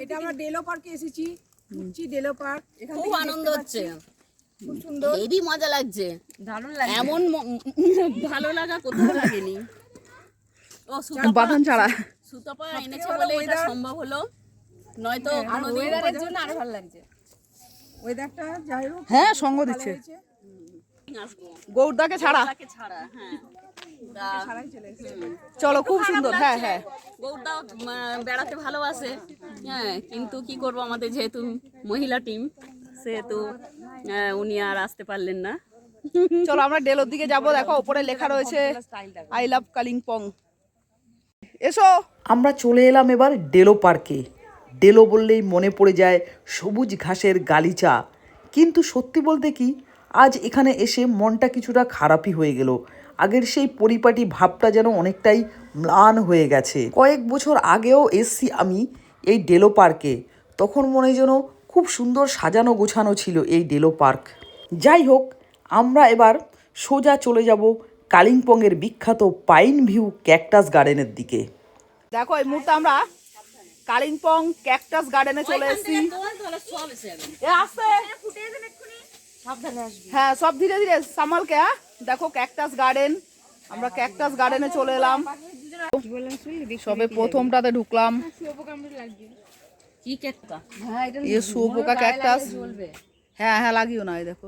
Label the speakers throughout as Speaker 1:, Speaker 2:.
Speaker 1: এটা আমরা ডেলো পার্কে এসেছি, ঘুরছি ডেলো পার্ক।
Speaker 2: খুব আনন্দ হচ্ছে,
Speaker 1: খুব সুন্দর,
Speaker 2: হেভি মজা লাগছে,
Speaker 3: দারুণ লাগছে।
Speaker 2: এমন ভালো লাগা কোথাও লাগেনি। ও
Speaker 4: বাঁধন ছাড়া
Speaker 2: সুতপা এনেছে বলে এটা সম্ভব হলো, নয়তো কোনোদিন
Speaker 3: ওয়েদারের জন্য আরো ভালো লাগছে।
Speaker 1: ওয়েদারটা যাই হোক
Speaker 4: হ্যাঁ সঙ্গ দিচ্ছে
Speaker 2: আসবো
Speaker 4: গৌরদাকে ছাড়া।
Speaker 2: তাকে ছাড়া। হ্যাঁ
Speaker 1: ছাড়াই চলে এসেছি।
Speaker 4: চলো খুব সুন্দর। হ্যাঁ হ্যাঁ
Speaker 2: গৌরদাও বেড়াতে ভালোবাসে, হ্যাঁ কিন্তু কি করব, আমাদের যেহেতু মহিলা টিম সেহেতু উনি আর আসতে পারলেন না।
Speaker 4: চলো আমরা ডেলোর দিকে যাব। দেখো উপরে লেখা রয়েছে আই লাভ কালিম্পং। এসো
Speaker 5: আমরা চলে এলাম এবার ডেলো পার্কে। ডেলো বললেই মনে পড়ে যায় সবুজ ঘাসের গালিচা, কিন্তু সত্যি বলতে কি আজ এখানে এসে মনটা কিছুটা খারাপই হয়ে গেল। আগের সেই পরিপাটি ভাবটা যেন অনেকটাই ম্লান হয়ে গেছে। কয়েক বছর আগেও এসছি আমি এই ডেলো পার্কে, তখন মনে যেন খুব সুন্দর সাজানো গোছানো ছিল এই ডেলো পার্ক। যাই হোক, আমরা এবার সোজা চলে যাব কালিম্পংয়ের বিখ্যাত পাইন ভিউ ক্যাকটাস গার্ডেনের দিকে।
Speaker 4: দেখো এই মুহূর্তে আমরা কালিম্পং ক্যাকটাস গার্ডেনে চলে এসেছি। এ আসছে, হ্যাঁ সব ধীরে ধীরে সামালকে। হ্যাঁ দেখো ক্যাকটাস গার্ডেন, আমরা ক্যাকটাস গার্ডেনে চলে এলাম। সবে প্রথমটাতে ঢুকলাম।
Speaker 2: কি কেকটা?
Speaker 3: হ্যাঁ এটা
Speaker 4: এই শুয়োপোকা ক্যাকটাস। হ্যাঁ হ্যাঁ লাগিও না, এই দেখো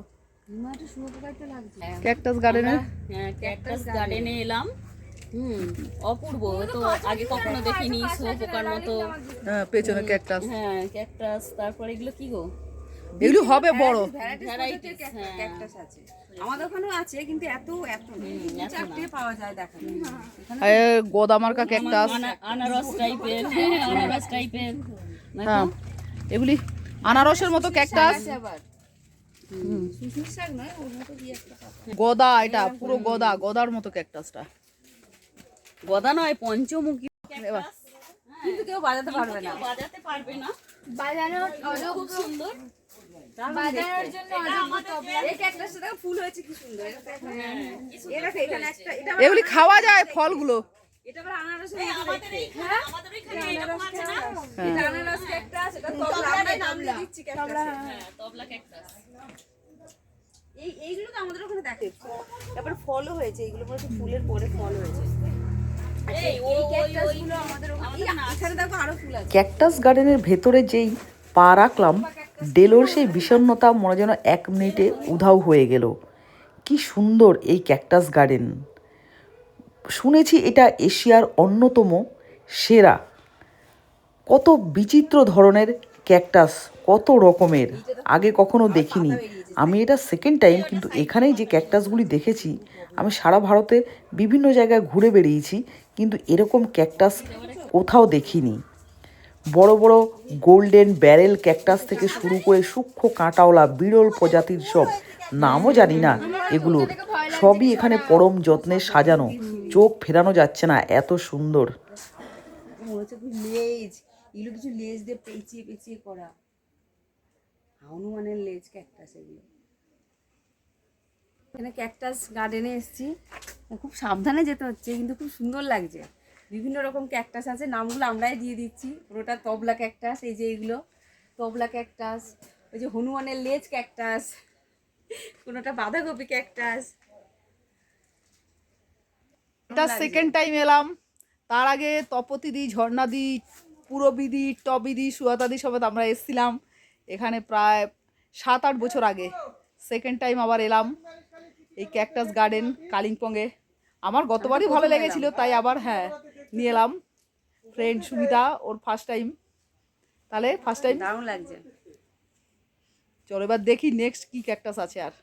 Speaker 4: ক্যাকটাস গার্ডেনে।
Speaker 2: হ্যাঁ ক্যাকটাস গার্ডেনে এলাম। অপূর্ব, তো আগে কখনো দেখিনি, শুয়োপোকার মতো।
Speaker 4: হ্যাঁ পেছনে ক্যাকটাস।
Speaker 2: হ্যাঁ ক্যাকটাস, তারপর এগুলো কি গো?
Speaker 4: এগুলি হবে বড়।
Speaker 2: ভ্যারাইটিস, হ্যাঁ
Speaker 3: ক্যাকটাস আছে, আমাদের ওখানেও আছে কিন্তু এত চারটে পাওয়া যায়। দেখেন
Speaker 4: গোদামার্কা ক্যাকটাস।
Speaker 2: আনারস টাইপের, আনারস টাইপের।
Speaker 4: হ্যাঁ এগুলি আনারসের মতো ক্যাকটাস।
Speaker 3: আবার সুসুর শাক নয়, ওর মতো কি একটা
Speaker 4: গদা, এটা পুরো গদা, গদার মতো ক্যাকটাসটা।
Speaker 2: গদা নয়, পঞ্চমুখী।
Speaker 3: কিন্তু কেউ বাজাতে পারবে না।
Speaker 2: বাজাতে পারবে না,
Speaker 3: বাজানোর
Speaker 2: খুব সুন্দর।
Speaker 3: বাজানোর জন্য এই ক্যাকটাসটা দেখো ফুল হয়েছে কি সুন্দর। এটা এখানে একটা, এটা
Speaker 4: এগুলি খাওয়া যায় ফলগুলো।
Speaker 3: এটা আবার আনারসের মতো
Speaker 2: আমাদের
Speaker 3: দেখতে।
Speaker 2: এইখানে, আমাদের এখানে এরকম আছে না?
Speaker 3: এটা আনারস ক্যাকটাস, এটা তবলা, আমরা নাম দিয়ে দিচ্ছি ক্যাকটাস।
Speaker 2: হ্যাঁ, তবলা ক্যাকটাস।
Speaker 3: এইগুলো তো আমাদের ওখানে দেখে। তারপর ফলও হয়েছে, এইগুলো পরে ফুলের পরে ফল হয়েছে।
Speaker 2: এই ওই
Speaker 3: ক্যাকটাসগুলো আমাদের ওখানে, এখানে দেখো আরো ফুল আছে।
Speaker 5: ক্যাকটাস গার্ডেনের ভেতরে যেই পা রাখলাম, ডেলোর সেই বিষণ্ণতা মনে যেন 1 মিনিটে উধাও হয়ে গেল। কি সুন্দর এই ক্যাকটাস গার্ডেন! শুনেছি এটা এশিয়ার অন্যতম সেরা। কত বিচিত্র ধরনের ক্যাকটাস, কত রকমের, আগে কখনো দেখিনি আমি। এটা সেকেন্ড টাইম, কিন্তু এখানেই যে ক্যাকটাসগুলি দেখেছি, আমি সারা ভারতে বিভিন্ন জায়গায় ঘুরে বেরিয়েছি, কিন্তু এরকম ক্যাকটাস কোথাও দেখিনি। বড় বড় গোল্ডেন ব্যারেল ক্যাকটাস থেকে শুরু করে সূক্ষ্ম কাঁটাওয়ালা বিরল প্রজাতির সব নামও জানি না এগুলোর, সবই এখানে পরম যত্নে সাজানো। চোখ ফেরানো যাচ্ছে না, এত সুন্দর।
Speaker 3: মনে হচ্ছে লেজ, এগুলো কিছু লেজ দিয়ে পেঁচিয়ে পেঁচিয়ে করা, হনুমানের লেজ ক্যাকটাস এগুলো। এখানে ক্যাকটাস গার্ডেনে এসেছি, খুব সাবধানে যেতে হচ্ছে কিন্তু খুব সুন্দর লাগছে। বিভিন্ন রকম ক্যাকটাস আছে, নামগুলো আমরাই দিয়ে দিচ্ছি। পুরোটা তবলা ক্যাকটাস, এই যে এইগুলো তবলা ক্যাকটাস, ওই যে হনুমানের লেজ ক্যাকটাস, কোনোটা বাঁধাকপি ক্যাকটাস।
Speaker 4: এটা সেকেন্ড টাইম এলাম। তার আগে তপতিদি, ঝর্ণাদি, পুরবিদি, টবিদি, সুয়াতাদি সবাই আমরা এসেছিলাম এখানে প্রায় 7-8 বছর আগে। সেকেন্ড টাইম আবার এলাম এই ক্যাকটাস গার্ডেন কালিম্পংয়ে। আমার গতবারই ভালো লেগেছিল, তাই আবার হ্যাঁ নিয়ে এলাম। ফ্রেন্ড সুমিতা, ওর ফার্স্ট টাইম। তাহলে ফার্স্ট টাইম
Speaker 3: দারুণ লাগছে।
Speaker 4: চলো এবার দেখি নেক্সট কি ক্যাকটাস আছে আর।